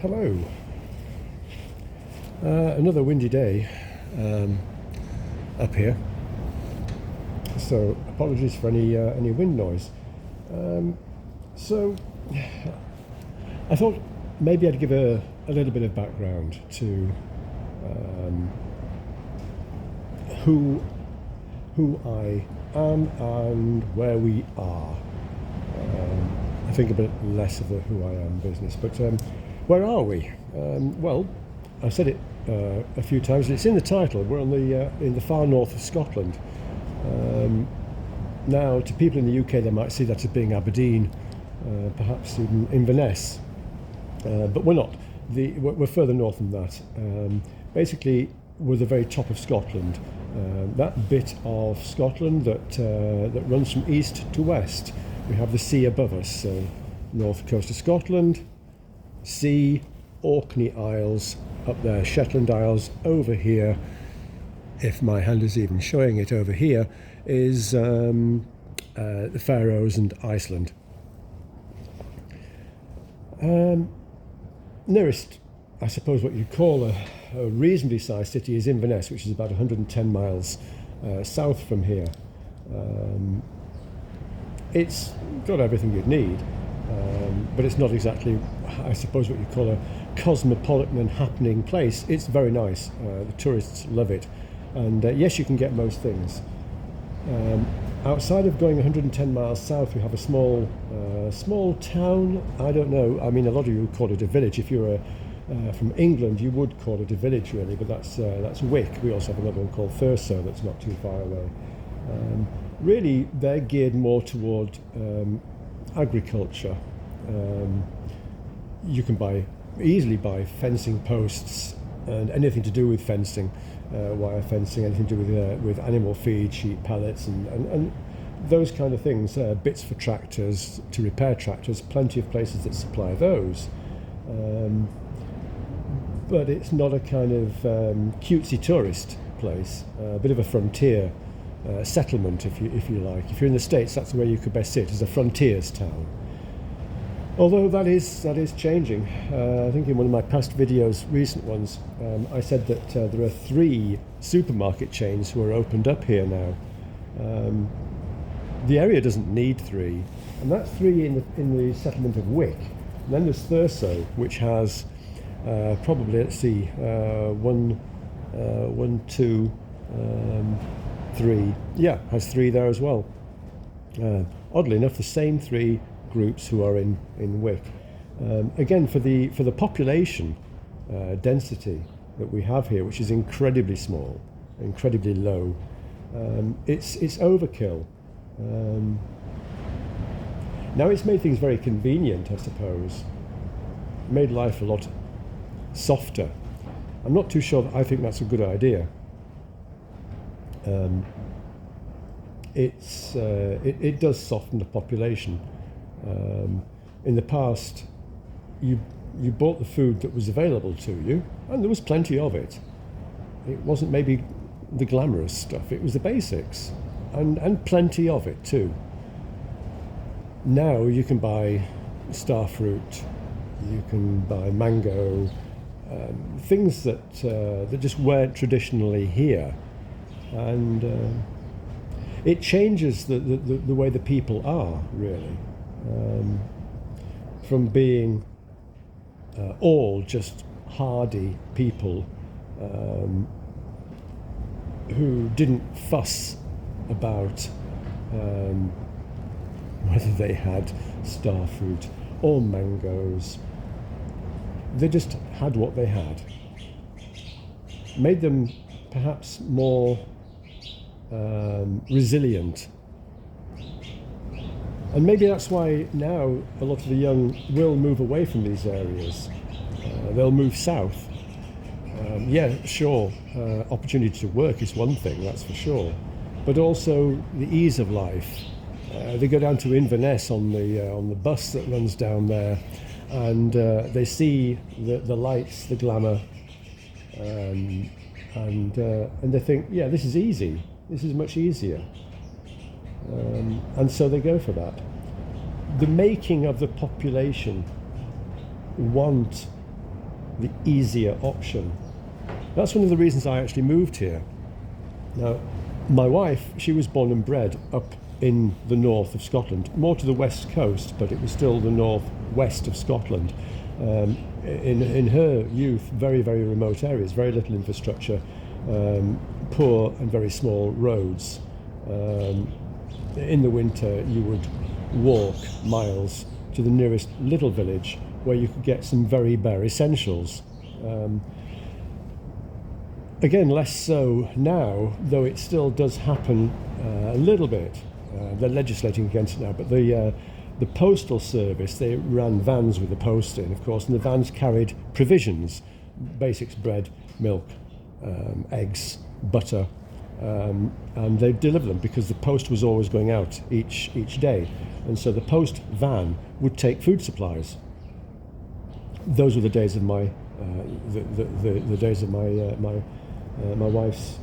Hello. Another windy day up here, so apologies for any wind noise. So I thought maybe I'd give a little bit of background to who I am and where we are. I think a bit less of the who I am business, but where are we? Well, I've said it a few times, and it's in the title. We're on in the far north of Scotland. Now, to people in the UK, they might see that as being Aberdeen, perhaps even Inverness, but we're not. We're further north than that. Basically, we're the very top of Scotland. That bit of Scotland that runs from east to west. We have the sea above us, so north coast of Scotland, sea, Orkney Isles up there, Shetland Isles over here, if my hand is even showing it over here, is the Faroes and Iceland. Nearest, I suppose what you'd call a reasonably sized city is Inverness, which is about 110 miles south from here. It's got everything you'd need, but it's not exactly, I suppose, what you call a cosmopolitan and happening place. It's very nice. The tourists love it, and yes, you can get most things. Outside of going 110 miles south, we have a small town. I don't know. I mean, a lot of you would call it a village. If you're from England, you would call it a village, really. But that's Wick. We also have another one called Thurso that's not too far away. Really, they're geared more toward agriculture. You can easily buy fencing posts and anything to do with fencing, wire fencing, anything to do with animal feed, sheep pellets, and those kind of things. Bits for tractors, to repair tractors, plenty of places that supply those. But it's not a kind of cutesy tourist place, a bit of a frontier settlement, if you like. If you're in the States, that's the way you could best see it, as a frontiers town. Although that is changing. I think in one of my past videos, recent ones, I said that there are 3 supermarket chains who are opened up here now. The area doesn't need 3, and that's 3 in the settlement of Wick. And then there's Thurso, which has probably, let's see, 1, 2, 3. Yeah, has 3 there as well. Oddly enough, the same 3 groups who are in Wick. Again, for the population density that we have here, which is incredibly small, incredibly low, it's overkill. Now it's made things very convenient, I suppose. Made life a lot softer. I'm not too sure that I think that's a good idea. It does soften the population. In the past, you bought the food that was available to you, and there was plenty of it. It wasn't maybe the glamorous stuff, it was the basics, and plenty of it too. Now you can buy starfruit, you can buy mango, things that just weren't traditionally here, and it changes the way the people are, really. From being all just hardy people who didn't fuss about whether they had starfruit or mangoes. They just had what they had. Made them perhaps more resilient. And maybe that's why now a lot of the young will move away from these areas. They'll move south. Yeah, sure, opportunity to work is one thing, that's for sure. But also the ease of life. They go down to Inverness on the bus that runs down there, and they see the lights, the glamour, and they think, yeah, this is easy. This is much easier. And so they go for that. The making of the population want the easier option. That's one of the reasons I actually moved here. Now, my wife, she was born and bred up in the north of Scotland, more to the west coast, but it was still the northwest of Scotland. In her youth, very, very remote areas, very little infrastructure, poor and very small roads. In the winter, you would walk miles to the nearest little village where you could get some very bare essentials. Again, less so now, though it still does happen a little bit. They're legislating against it now, but the postal service, they ran vans with the post in, of course, and the vans carried provisions, basics, bread, milk, eggs, butter, and they delivered them because the post was always going out each day, and so the post van would take food supplies. Those were the days of my the days of my wife's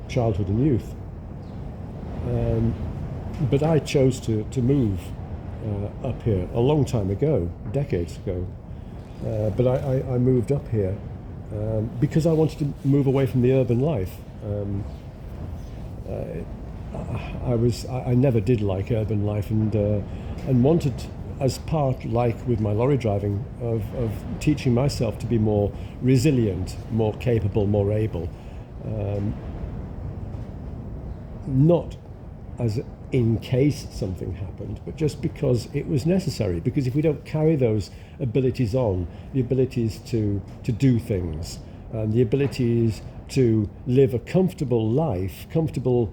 childhood and youth. But I chose to move up here a long time ago, decades ago. But I moved up here because I wanted to move away from the urban life. I never did like urban life, and wanted, as part, like with my lorry driving, of teaching myself to be more resilient, more capable, more able. Not as in case something happened, but just because it was necessary. Because if we don't carry those abilities on, the abilities to do things, and the abilities to live a comfortable life, comfortable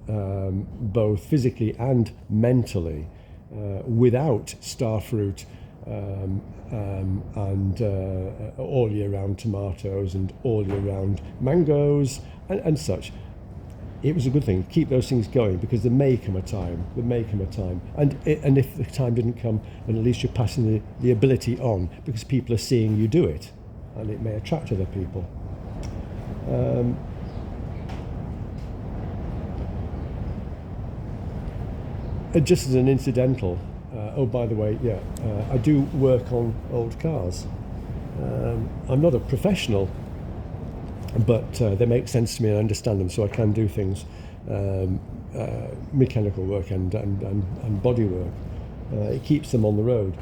both physically and mentally, without starfruit and all year round tomatoes and all year round mangoes and such. It was a good thing. Keep those things going, because there may come a time. And if the time didn't come, then at least you're passing the ability on, because people are seeing you do it, and it may attract other people. Just as an incidental, oh, by the way, I do work on old cars. I'm not a professional, but they make sense to me and I understand them, so I can do things, mechanical work and body work. It keeps them on the road.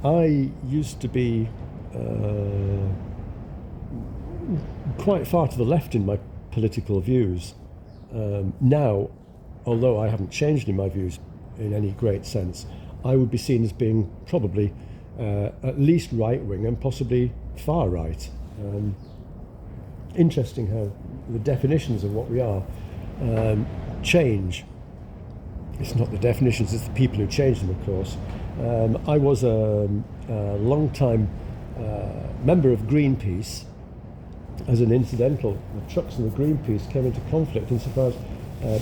I used to be quite far to the left in my political views. Now, although I haven't changed in my views in any great sense, I would be seen as being probably at least right-wing and possibly far-right. Interesting how the definitions of what we are change. It's not the definitions, it's the people who change them, of course. I was a long-time member of Greenpeace. As an incidental, the trucks and the Greenpeace came into conflict insofar as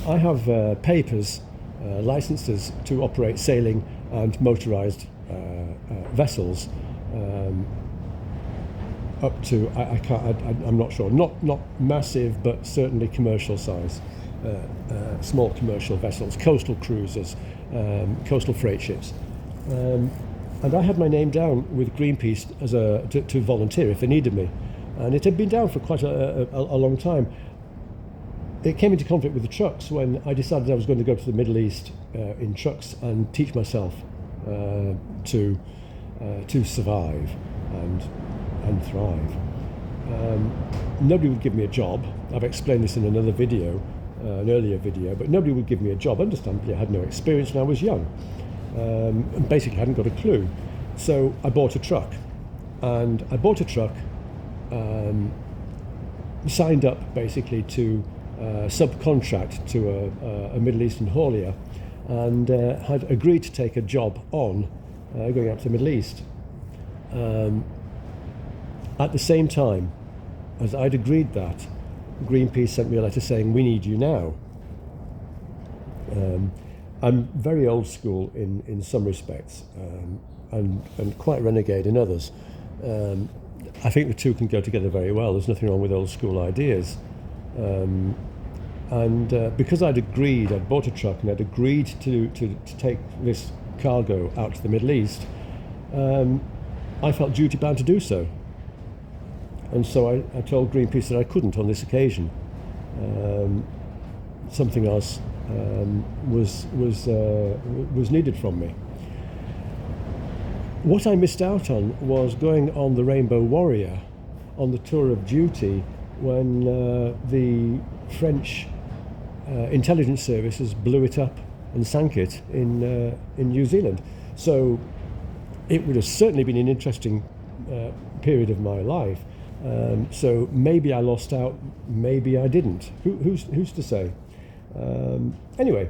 I have papers, licenses to operate sailing and motorised vessels up to, I'm not sure, not massive, but certainly commercial size, small commercial vessels, coastal cruisers, coastal freight ships. And I had my name down with Greenpeace as to volunteer if they needed me. And it had been down for quite a long time. It came into conflict with the trucks when I decided I was going to go to the Middle East in trucks and teach myself to survive and thrive. Nobody would give me a job. I've explained this in another video, an earlier video, but nobody would give me a job. Understandably, I had no experience and I was young. And basically hadn't got a clue. So I bought a truck. And I bought a truck, signed up basically to subcontract to a Middle Eastern haulier, and had agreed to take a job on going out to the Middle East. At the same time as I'd agreed that, Greenpeace sent me a letter saying, "We need you now." I'm very old school in some respects, and quite renegade in others. I think the two can go together very well. There's nothing wrong with old school ideas. Because I'd bought a truck and I'd agreed to take this cargo out to the Middle East, I felt duty bound to do so. And so I told Greenpeace that I couldn't on this occasion. Something else was needed from me. What I missed out on was going on the Rainbow Warrior on the tour of duty when the French intelligence services blew it up and sank it in New Zealand. So it would have certainly been an interesting period of my life. So maybe I lost out, maybe I didn't. Who's to say? Anyway,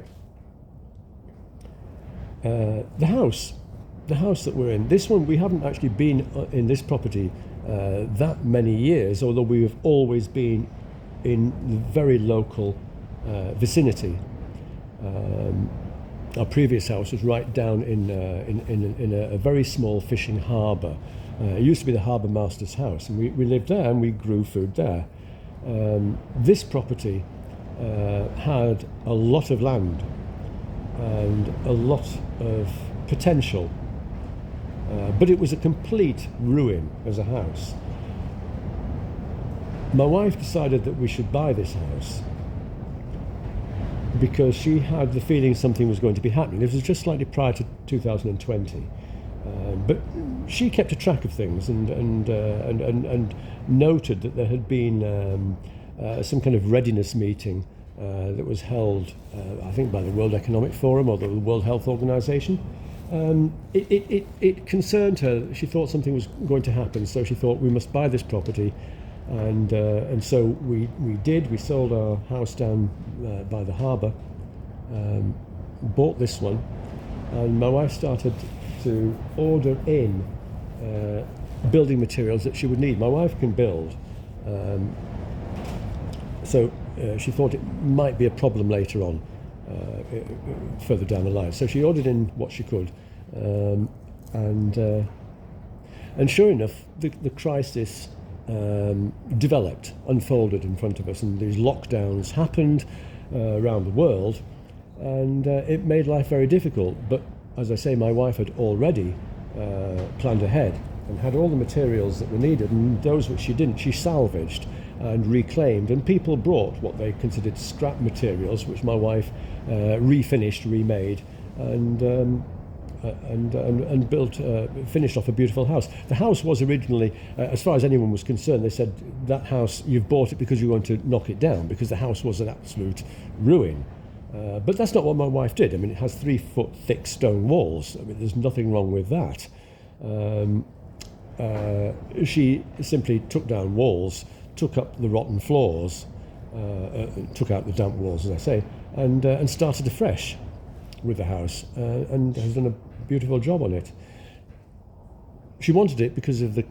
the house that we're in, this one, we haven't actually been in this property that many years, although we have always been in the very local vicinity. Our previous house was right down in a very small fishing harbour. It used to be the harbour master's house, and we lived there and we grew food there. This property had a lot of land and a lot of potential, but it was a complete ruin as a house. My wife decided that we should buy this house because she had the feeling something was going to be happening. This was just slightly prior to 2020. But she kept a track of things and noted that there had been some kind of readiness meeting that was held, I think, by the World Economic Forum or the World Health Organization. It concerned her. She thought something was going to happen, so she thought we must buy this property, and so we did. We sold our house down by the harbour, bought this one, and my wife started to order in building materials that she would need. My wife can build, so she thought it might be a problem later on, further down the line. So she ordered in what she could, and sure enough, the crisis developed, unfolded in front of us, and these lockdowns happened around the world, and it made life very difficult. But as I say, my wife had already planned ahead and had all the materials that were needed, and those which she didn't, she salvaged and reclaimed, and people brought what they considered scrap materials, which my wife refinished, remade, and built, finished off a beautiful house. The house was originally, as far as anyone was concerned, they said, that house, you've bought it because you want to knock it down, because the house was an absolute ruin. But that's not what my wife did. I mean, it has 3 foot thick stone walls. I mean, there's nothing wrong with that. She simply took down walls, took up the rotten floors, took out the damp walls, as I say, and started afresh with the house, and has done a beautiful job on it. She wanted it because of the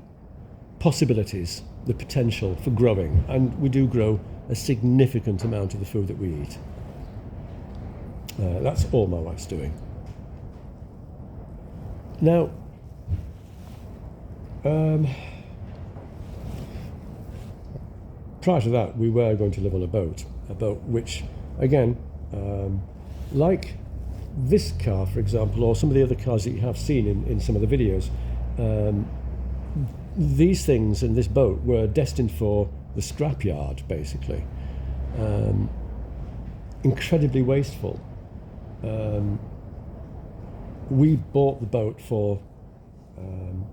possibilities, the potential for growing, and we do grow a significant amount of the food that we eat. That's all my wife's doing. Now, prior to that, we were going to live on a boat which, again, like this car, for example, or some of the other cars that you have seen in some of the videos, these things in this boat were destined for the scrapyard, basically. Incredibly wasteful. We bought the boat for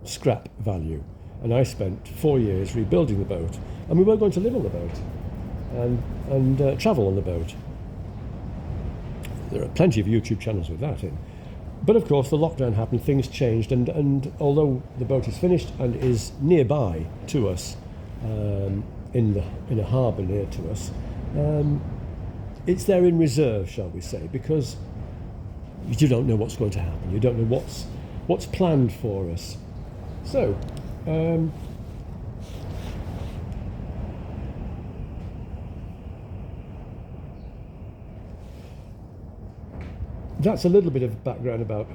scrap value, and I spent 4 years rebuilding the boat, and we were going to live on the boat and travel on the boat. There are plenty of YouTube channels with that in. But of course, the lockdown happened, things changed, and although the boat is finished and is nearby to us, in a harbour near to us, it's there in reserve, shall we say, because you don't know what's going to happen. You don't know what's planned for us. So, that's a little bit of background about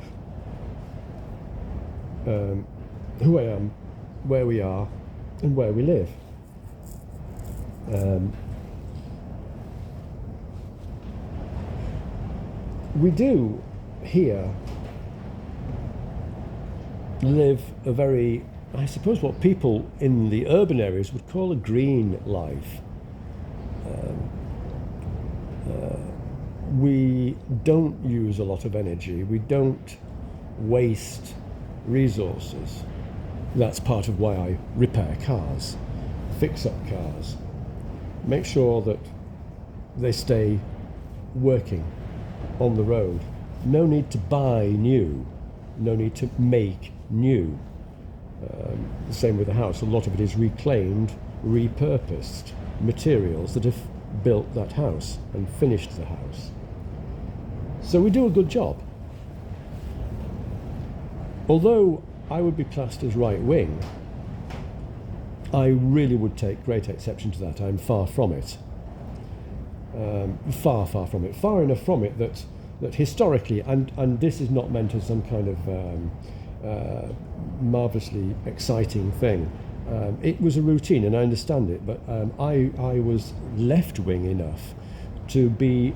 who I am, where we are, and where we live. We do here live a very I suppose, what people in the urban areas would call a green life. We don't use a lot of energy. We don't waste resources. That's part of why I repair cars, fix up cars, make sure that they stay working on the road. No need to buy new, no need to make new. The same with the house. A lot of it is reclaimed, repurposed materials that have built that house and finished the house. So we do a good job. Although I would be classed as right-wing, I really would take great exception to that. I'm far from it. Far from it. Far enough from it that historically, and this is not meant as some kind of marvellously exciting thing, it was a routine, and I understand it, but I was left-wing enough to be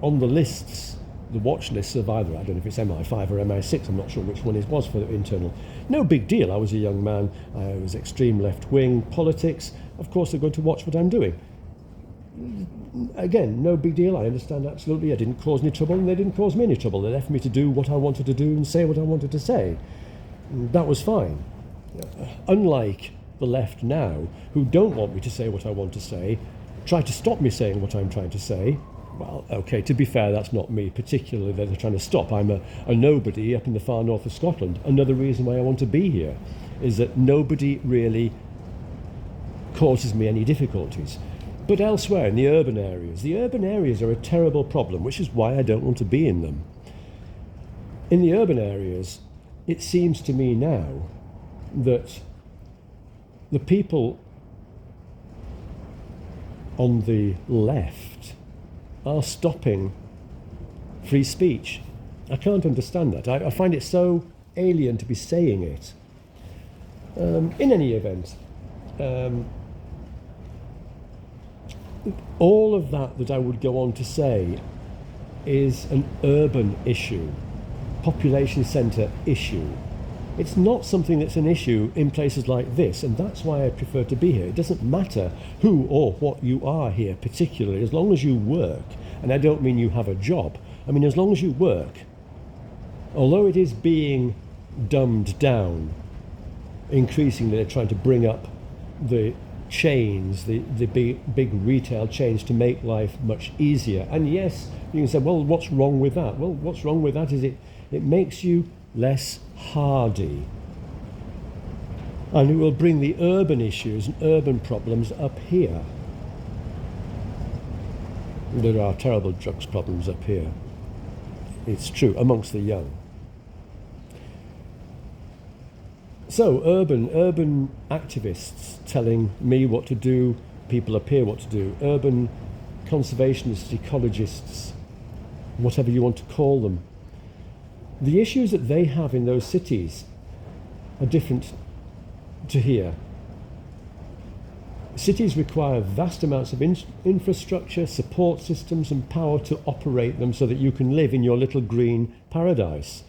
on the lists, the watch lists of either, I don't know if it's MI5 or MI6, I'm not sure which one it was for the internal. No big deal. I was a young man, I was extreme left-wing politics. Of course they're going to watch what I'm doing. Again, no big deal. I understand absolutely. I didn't cause any trouble, and they didn't cause me any trouble. They left me to do what I wanted to do and say what I wanted to say. That was fine. Unlike the left now, who don't want me to say what I want to say, try to stop me saying what I'm trying to say. Well, okay, to be fair, that's not me particularly that they're trying to stop. I'm a nobody up in the far north of Scotland. Another reason why I want to be here is that nobody really causes me any difficulties. But elsewhere, in the urban areas are a terrible problem, which is why I don't want to be in them. In the urban areas, it seems to me now that the people on the left are stopping free speech. I can't understand that. I find it so alien to be saying it. In any event, all of that I would go on to say is an urban issue, population centre issue. It's not something that's an issue in places like this, and that's why I prefer to be here. It doesn't matter who or what you are here particularly, as long as you work, and I don't mean you have a job, I mean as long as you work. Although it is being dumbed down, increasingly they're trying to bring up the chains, the big retail chains, to make life much easier. And yes, you can say, well, what's wrong with that? Well, what's wrong with that is it makes you less hardy. And it will bring the urban issues and urban problems up here. There are terrible drugs problems up here. It's true, amongst the young. So, urban activists telling me what to do, people up here what to do, urban conservationists, ecologists, whatever you want to call them. The issues that they have in those cities are different to here. Cities require vast amounts of infrastructure, support systems and power to operate them so that you can live in your little green paradise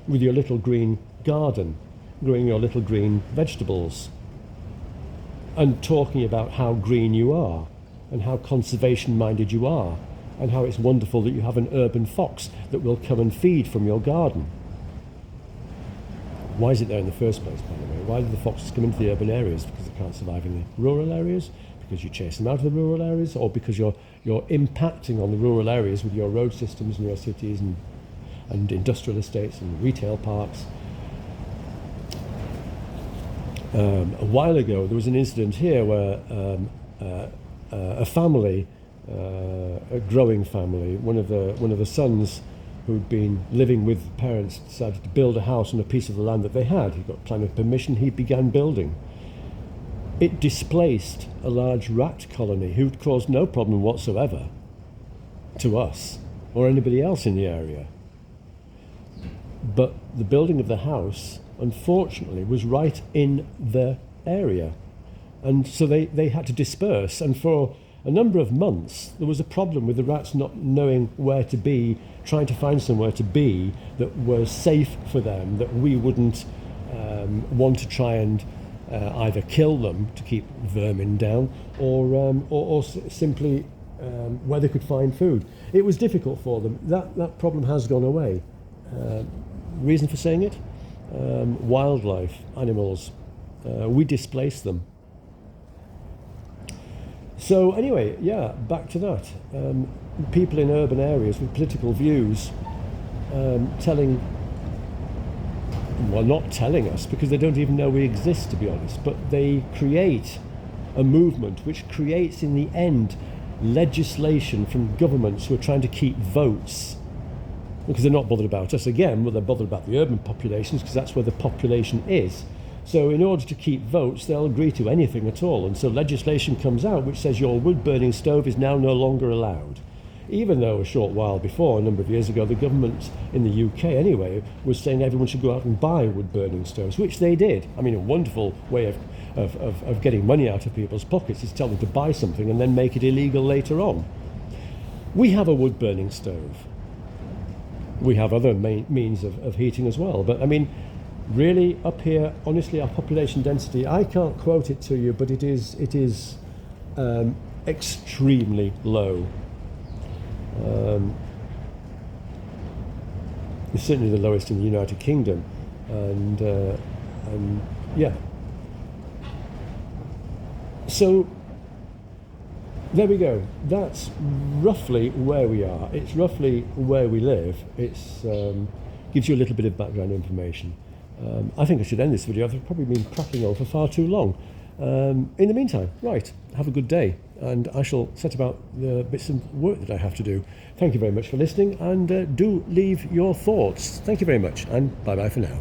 with your little green garden, growing your little green vegetables and talking about how green you are and how conservation minded you are and how it's wonderful that you have an urban fox that will come and feed from your garden. Why is it there in the first place, by the way? Why do the foxes come into the urban areas? Because they can't survive in the rural areas? Because you chase them out of the rural areas? Or because you're impacting on the rural areas with your road systems in your cities and industrial estates and retail parks? A while ago, there was an incident here where a family, a growing family, one of the sons who'd been living with the parents decided to build a house on a piece of the land that they had. He got planning permission, he began building. It displaced a large rat colony who'd caused no problem whatsoever to us or anybody else in the area. But the building of the house, unfortunately, was right in the area. And so they had to disperse, and for a number of months there was a problem with the rats not knowing where to be, trying to find somewhere to be that was safe for them, that we wouldn't want to try and either kill them to keep vermin down, or simply where they could find food. It was difficult for them. That problem has gone away. Reason for saying it? Wildlife, animals, we displaced them. So anyway, yeah, back to that. People in urban areas with political views not telling us, because they don't even know we exist, to be honest, but they create a movement which creates in the end legislation from governments who are trying to keep votes, because they're not bothered about us again, but they're bothered about the urban populations, because that's where the population is. So in order to keep votes, they'll agree to anything at all. And so legislation comes out which says your wood-burning stove is now no longer allowed. Even though a short while before, a number of years ago, the government in the UK anyway was saying everyone should go out and buy wood-burning stoves, which they did. I mean, a wonderful way of getting money out of people's pockets is tell them to buy something and then make it illegal later on. We have a wood-burning stove. We have other means of heating as well. But I mean, really, up here, honestly, our population density, I can't quote it to you, but it is extremely low. It's certainly the lowest in the United Kingdom, and yeah. So there we go. That's roughly where we are. It's roughly where we live. It's gives you a little bit of background information. I think I should end this video. I've probably been prattling on for far too long. In the meantime, right, have a good day, and I shall set about the bits of work that I have to do. Thank you very much for listening, and do leave your thoughts. Thank you very much, and bye-bye for now.